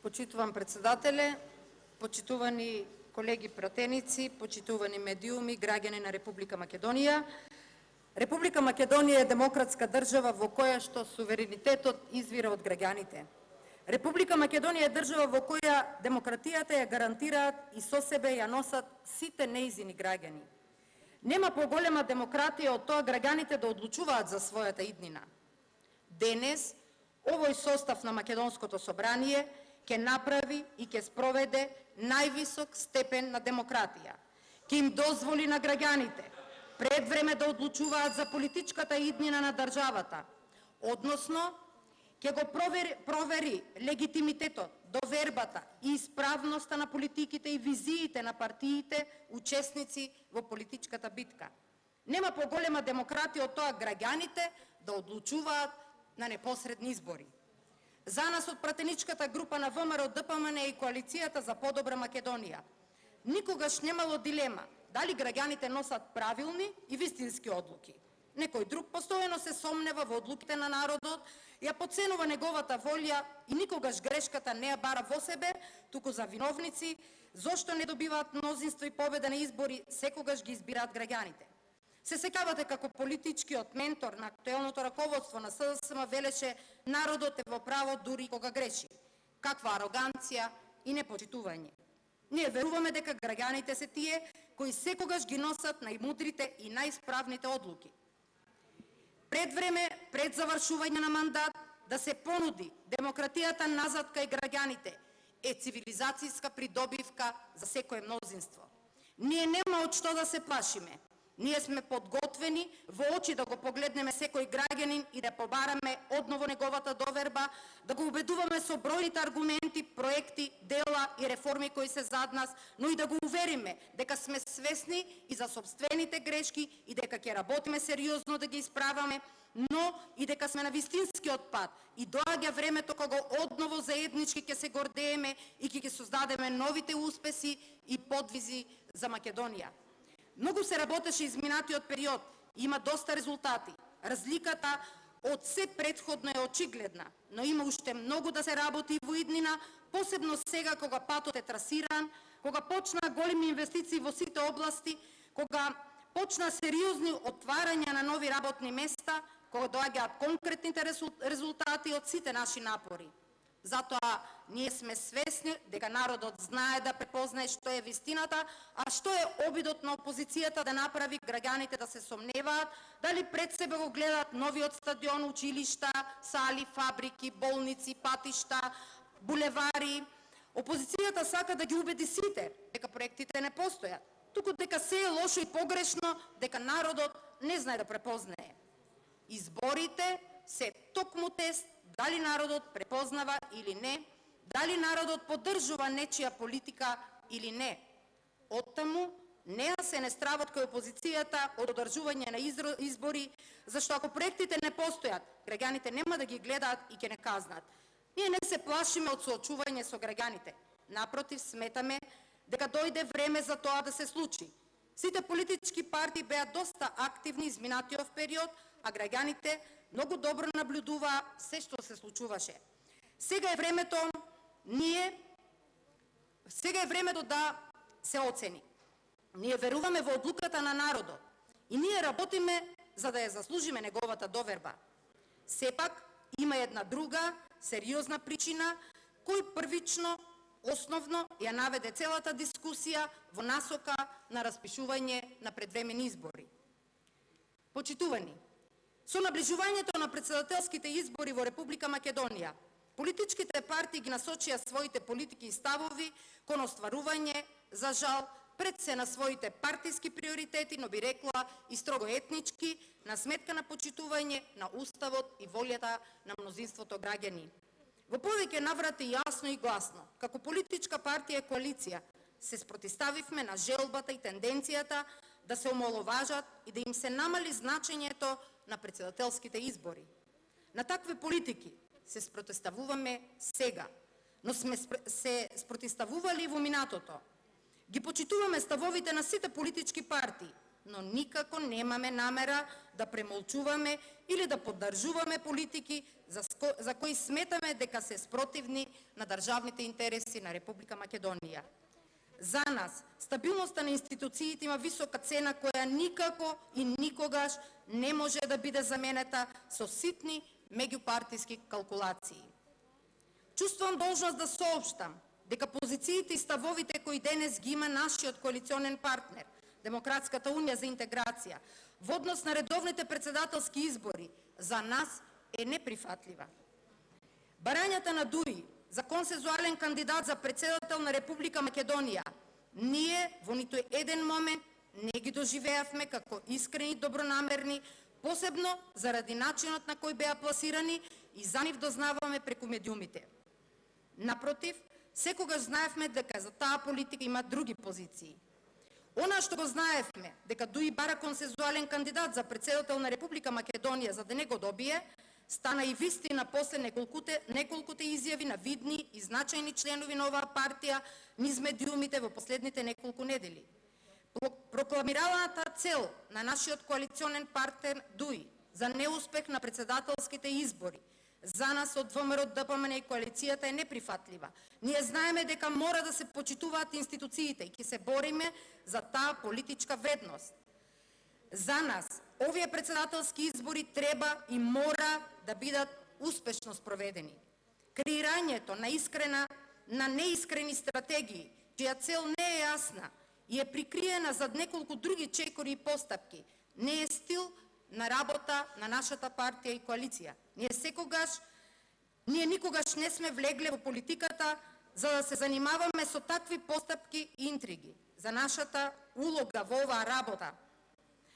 Почитувам председателе, почитувани колеги пратеници, почитувани медиуми, граѓани на Република Македонија. Република Македонија е демократска држава во која што суверенитетот извира од граѓаните. Република Македонија е држава во која демократијата ја гарантираат и со себе ја носат сите неизини граѓани. Нема поголема демократија од тоа граѓаните да одлучуваат за својата иднина. Денес, овој состав на Македонското собрание ќе направи и ќе спроведе највисок степен на демократија. Ќе им дозволи на граѓаните пред време да одлучуваат за политичката иднина на државата, односно ќе го провери легитимитетот, довербата и исправноста на политиките и визиите на партиите учесници во политичката битка. Нема поголема демократија од тоа граѓаните да одлучуваат на непосредни избори. За нас од пратеничката група на ВМРО ДПМН и Коалицијата за подобра Македонија никогаш немало дилема дали граѓаните носат правилни и вистински одлуки. Некој друг постојано се сомнева во одлуките на народот, ја подценува неговата волја и никогаш грешката не ја бара во себе, туку за виновници, зошто не добиваат мнозинство и победа на избори, секогаш ги избираат граѓаните. Се секавате како политичкиот ментор на актуелното раководство на СДСМ велеше народот е во право дури кога греши. Каква ароганција и непочитување. Ние веруваме дека граѓаните се тие кои секогаш ги носат најмудрите и најисправните одлуки. Пред време, пред завршување на мандат, да се понуди демократијата назад кај граѓаните е цивилизацијска придобивка за секое мнозинство. Ние нема од што да се плашиме. Ние сме подготвени во очи да го погледнеме секој граѓанин и да побараме одново неговата доверба, да го убедуваме со бројните аргументи, проекти, дела и реформи кои се зад нас, но и да го увериме дека сме свесни и за собствените грешки и дека ќе работиме сериозно да ги исправаме, но и дека сме на вистинскиот пат и доаѓа времето кога одново заеднички ќе се гордееме и ќе ги создадеме новите успеси и подвизи за Македонија. Многу се работеше изминатиот период, има доста резултати. Разликата од се претходно е очигледна, но има уште многу да се работи во иднина, посебно сега кога патот е трасиран, кога почна големи инвестиции во сите области, кога почна сериозни отварања на нови работни места, кога доаѓаат конкретните резултати од сите наши напори. Затоа ние сме свесни дека народот знае да препознае што е вистината, а што е обидот на опозицијата да направи граѓаните да се сомневаат, дали пред себе го гледаат новиот стадион, училишта, сали, фабрики, болници, патишта, булевари. Опозицијата сака да ги убеди сите дека проектите не постојат, туку дека се е лошо и погрешно, дека народот не знае да препознае. Изборите се токму тест дали народот препознава или не, дали народот поддржува нечија политика или не. Оттаму неа се не страват кај опозицијата од одржување на избори, зашто ако проектите не постојат, граѓаните нема да ги гледаат и ќе не казнат. Ние не се плашиме од соочување со граѓаните. Напротив, сметаме дека дојде време за тоа да се случи. Сите политички партии беа доста активни изминатиот период, а граѓаните многу добро наблюдуваа се што се случуваше. Сега е времето да се оцени. Ние веруваме во одлуката на народот и ние работиме за да ја заслужиме неговата доверба. Сепак има една друга сериозна причина кој првично, основно ја наведе целата дискусија во насока на распишување на предвремени избори. Почитувани, со наближувањето на претседателските избори во Република Македонија, политичките партии ги насочија своите политики и ставови кон остварување, за жал, пред се на своите партиски приоритети, но би рекла и строго етнички, на сметка на почитување на уставот и волјата на мнозинството граѓани. Во повеќе наврати јасно и гласно, како политичка партија и коалиција, се спротиставивме на желбата и тенденцијата да се омаловажат и да им се намали значењето на претседателските избори. На такви политики се спротиставуваме сега, но сме се спротиставували во минатото. Ги почитуваме ставовите на сите политички партии, но никако немаме намера да премолчуваме или да поддржуваме политики за кои сметаме дека се спротивни на државните интереси на Република Македонија. За нас, стабилноста на институциите има висока цена која никако и никогаш не може да биде заменета со ситни меѓупартиски калкулации. Чувствувам должност да соопштам дека позициите и ставовите кои денес ги има нашиот коалиционен партнер, Демократската унија за интеграција, во однос на редовните председателски избори, за нас е неприфатлива. Барањата на ДУИ за консензуален кандидат за председател на Република Македонија, ние во ниту еден момент не ги доживеавме како искрени добронамерни, посебно заради начинот на кој беа пласирани и за нив дознаваме преку медиумите. Напротив, секогаш знаевме дека за таа политика има други позиции. Она што го знаевме, дека ДУИ бара консензуален кандидат за председател на Република Македонија за да не го добие, стана и вистина после неколкуте изјави на видни и значајни членови на оваа партија низ медиумите во последните неколку недели. Прокламираната цел на нашиот коалиционен партнер ДУИ за неуспех на председателските избори за нас од ВМРО ДПМН и коалицијата е неприфатлива. Ние знаеме дека мора да се почитуваат институциите и ќе се бориме за таа политичка вредност. За нас, овие председателски избори треба и мора да бидат успешно спроведени. Креирањето на неискрени стратегии, чија цел не е јасна и е прикриена зад неколку други чекори и постапки, не е стил на работа на нашата партија и коалиција. Ние никогаш не сме влегле во политиката за да се занимаваме со такви постапки и интриги. За нашата улога во оваа работа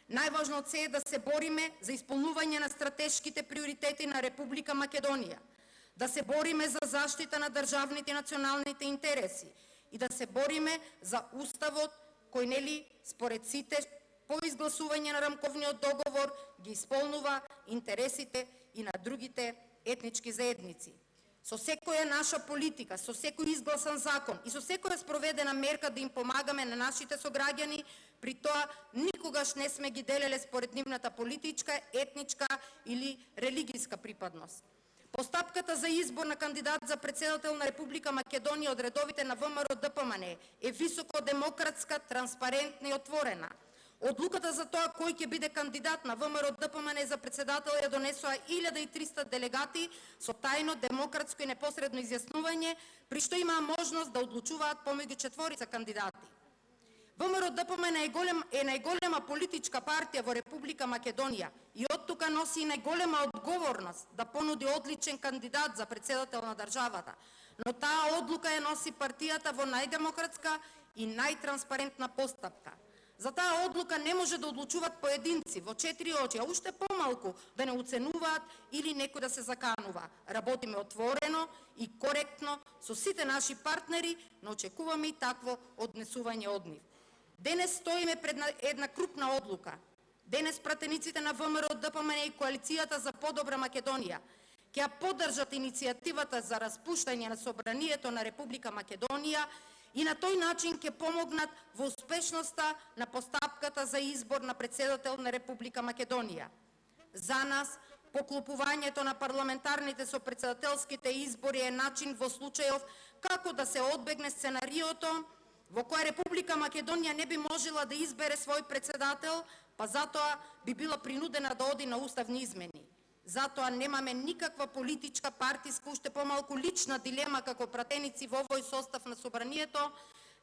најважно е да се бориме за исполнување на стратешките приоритети на Република Македонија, да се бориме за заштита на државните и националните интереси и да се бориме за уставот кој според сите по изгласување на рамковниот договор ги исполнува интересите и на другите етнички заедници. Со секоја наша политика, со секој изгласан закон и со секоја спроведена мерка да им помагаме на нашите сограѓани, при тоа никогаш не сме ги делеле според нивната политичка, етничка или религиска припадност. Постапката за избор на кандидат за председател на Република Македонија од редовите на ВМРО ДПМН е високо демократска, транспарентна и отворена. Одлуката за тоа кој ќе биде кандидат на ВМРО ДПМН за председател ја донесоа 1300 делегати со тајно, демократско и непосредно изјаснување, при што имаа можност да одлучуваат помеѓу четворица кандидати. ВМРО ДПМН е најголема политичка партија во Република Македонија и од тука носи и најголема одговорност да понуди одличен кандидат за председател на државата. Но таа одлука ја носи партијата во најдемократска и најтранспарентна постапка. За таа одлука не може да одлучуваат поединци во 4 очи, а уште помалку да не оценуваат или некој да се заканува. Работиме отворено и коректно со сите наши партнери, но очекуваме и такво однесување од нив. Денес стоиме пред една крупна одлука. Денес пратениците на ВМРО ДПМН и коалицијата за подобра Македонија ќе поддржат иницијативата за распуштање на собранието на Република Македонија и на тој начин ќе помогнат во успешноста на постапката за избор на председател на Република Македонија. За нас, поклопувањето на парламентарните со председателските избори е начин во случајов како да се одбегне сценариото во која Република Македонија не би можела да избере свој председател, па затоа би била принудена да оди на уставни измени. Затоа немаме никаква политичка, партиска, уште помалку лична дилема како пратеници во овој состав на собранието,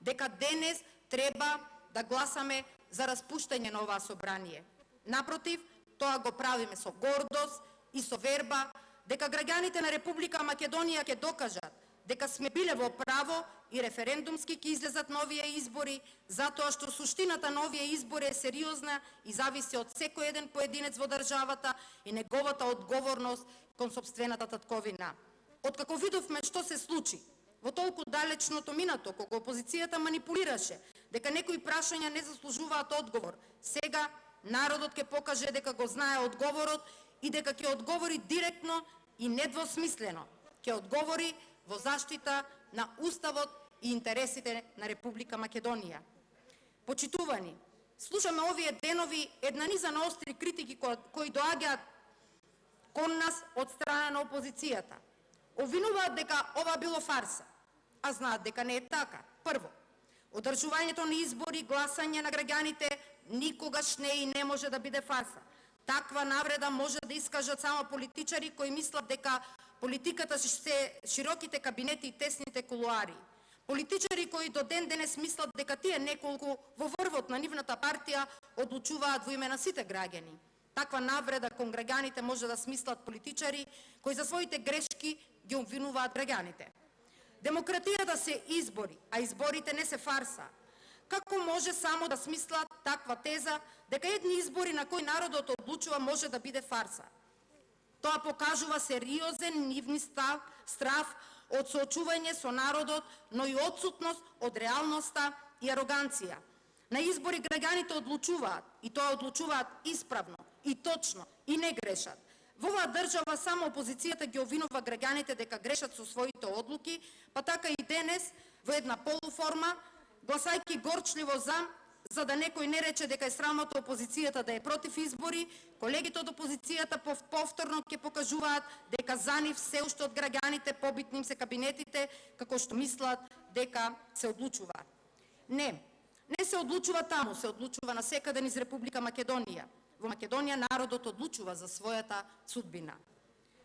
дека денес треба да гласаме за распуштање на оваа собрание. Напротив, тоа го правиме со гордост и со верба дека граѓаните на Република Македонија ќе докажат дека сме биле во право и референдумски ќе излезат на овие избори, затоа што суштината на овие избори е сериозна и зависи од секој еден поединец во државата и неговата одговорност кон сопствената татковина. Откако видовме што се случи во толку далечното минато, кога опозицијата манипулираше дека некои прашања не заслужуваат одговор, сега народот ќе покаже дека го знае одговорот и дека ќе одговори директно и недвосмислено. Ќе одговори во заштита на Уставот и интересите на Република Македонија. Почитувани, слушаме овие денови една низа на остри критики кои доаѓаат кон нас од страна на опозицијата. Обвинуваат дека ова било фарса, а знаат дека не е така. Прво, одржувањето на избори, гласање на граѓаните никогаш не и не може да биде фарса. Таква навреда може да искажат само политичари кои мислат дека политиката се широките кабинети и тесните кулуари. Политичари кои до ден денес мислат дека тие неколку во врвот на нивната партија одлучуваат во име на сите граѓани. Таква навреда кон граѓаните може да смислат политичари кои за своите грешки ги обвинуваат граѓаните. Демократијата се избори, а изборите не се фарса. Како може само да смислат таква теза дека едни избори на кои народот одлучува може да биде фарса? Тоа покажува сериозен нивни страв од соочување со народот, но и отсутност од реалноста и ароганција. На избори граѓаните одлучуваат, и тоа одлучуваат исправно, и точно, и не грешат. Во оваа држава само опозицијата ги обвинува граѓаните дека грешат со своите одлуки, па така и денес во една полуформа, гласајќи горчливо за да некој не рече дека е срамота опозицијата да е против избори, колегите од опозицијата повторно ќе покажуваат дека за нив се уште од граѓаните побитни им се кабинетите, како што мислат дека се одлучува. Не се одлучува таму, се одлучува насекаде низ Република Македонија. Во Македонија народот одлучува за својата судбина.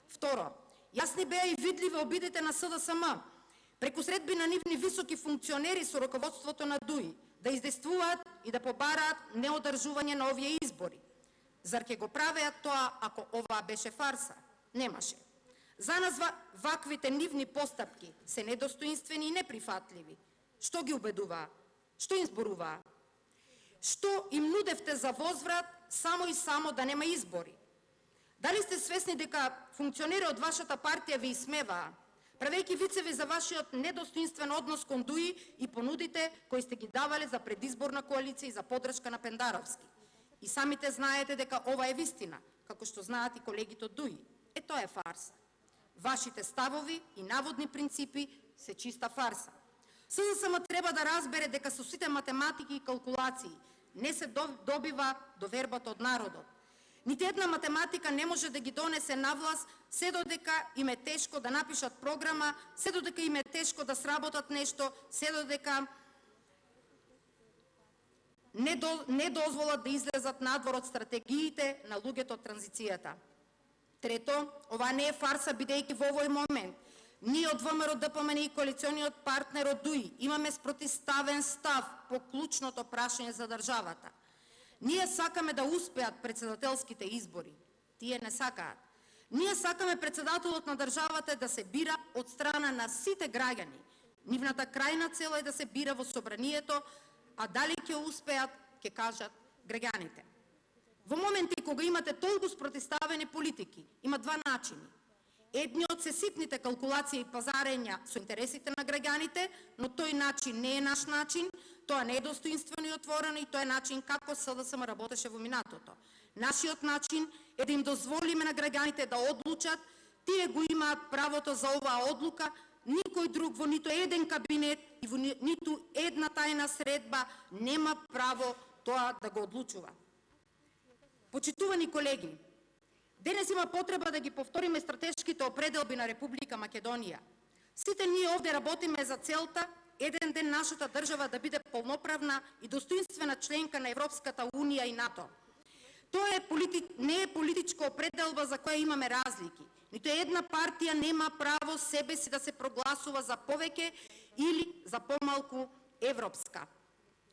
Второ, јасни беа и видливи обидите на СДСМ, преку средби на нивни високи функционери со раководството на ДУИ, да издействуваат и да побараат неодржување на овие избори. Зар ќе го правеат тоа ако оваа беше фарса? Немаше. За нас ваквите нивни постапки се недостоинствени и неприфатливи. Што ги убедуваа? Што им зборуваа? Што им нудевте за возврат само и само да нема избори? Дали сте свесни дека функционери од вашата партија ви исмеваа, правејќи вицеви за вашиот недостоинствен однос кон ДУИ и понудите кои сте ги давале за предизборна коалиција и за поддршка на Пендаровски? И самите знаете дека ова е вистина, како што знаат и колегите од ДУИ. Тоа е фарса. Вашите ставови и наводни принципи се чиста фарса. СДСМ треба да разбере дека со сите математики и калкулации не се добива довербата од народот. Нити една математика не може да ги донесе на власт, се додека им е тешко да напишат програма, се додека им е тешко да сработат нешто, се додека не дозволат да излезат надвор од стратегиите на луѓето од транзицијата. Трето, ова не е фарса, бидејќи во овој момент ние од ВМРО ДПМН и коалициониот партнер од ДУИ имаме спротивставен став по клучното прашање за државата. Ние сакаме да успеат председателските избори. Тие не сакаат. Ние сакаме председателот на државата да се бира од страна на сите граѓани. Нивната крајна цел е да се бира во собранието, а дали ќе успеат, ќе кажат граѓаните. Во моменти кога имате толку спротивставени политики, има два начини. Едниот се ситните калкулации и пазарења со интересите на граѓаните, но тој начин не е наш начин, тоа не е достоинствено и отворено и тоа е начин како СДСМ работеше во минатото. Нашиот начин е да им дозволиме на граѓаните да одлучат, тие го имаат правото за оваа одлука, никој друг во нито еден кабинет и во ниту една тајна средба нема право тоа да го одлучува. Почитувани колеги, денес има потреба да ги повториме стратешките определби на Република Македонија. Сите ние овде работиме за целта еден ден нашата држава да биде полноправна и достоинствена членка на Европската унија и НАТО. Тоа не е политичка определба за која имаме разлики. Нито една партија нема право себе си да се прогласува за повеќе или за помалку европска.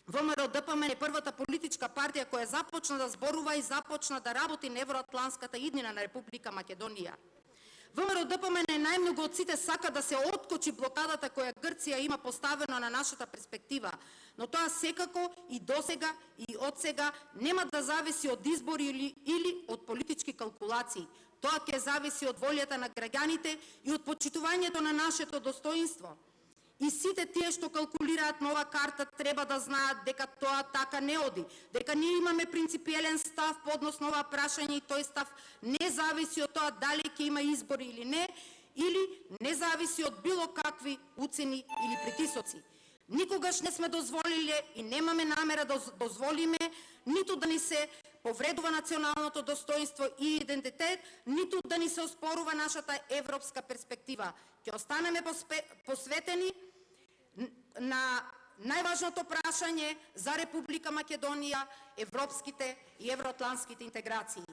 ВМРО ДПМН е првата политичка партија која започна да зборува и започна да работи на евроатланската иднина на Република Македонија. ВМРО ДПМН најмногу од сите сака да се откочи блокадата која Грција има поставена на нашата перспектива, но тоа секако и досега и од сега нема да зависи од избори или од политички калкулации. Тоа ќе зависи од волјата на граѓаните и од почитувањето на нашето достоинство. И сите тие што калкулираат на ова карта треба да знаат дека тоа така не оди, дека ние имаме принципиелен став по однос на ова прашање и тој став не зависи од тоа дали ќе има избори или не зависи од било какви уцени или притисоци. Никогаш не сме дозволиле и немаме намера да дозволиме ниту да ни се повредува националното достоинство и идентитет, ниту да ни се оспорува нашата европска перспектива. Ќе останеме посветени на најважното прашање за Република Македонија, европските и евроатлантските интеграции.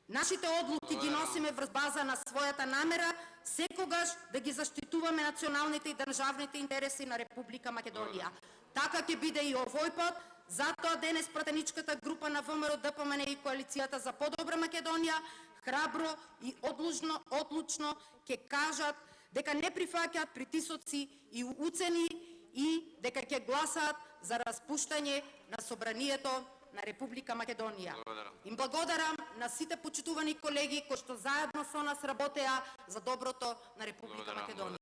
Нашите одлуки ги носиме врз база на својата намера секогаш да ги заштитуваме националните и државните интереси на Република Македонија. Така ќе биде и овој пат, затоа денес пратеничката група на ВМРО, ДПМН и Коалицијата за подобра Македонија храбро и одлучно ќе кажат дека не прифаќаат притисоци и уцени и дека ќе гласаат за распуштање на собранието на Република Македонија. Им благодарам на сите почитувани колеги кои што заедно со нас работеа за доброто на Република Македонија.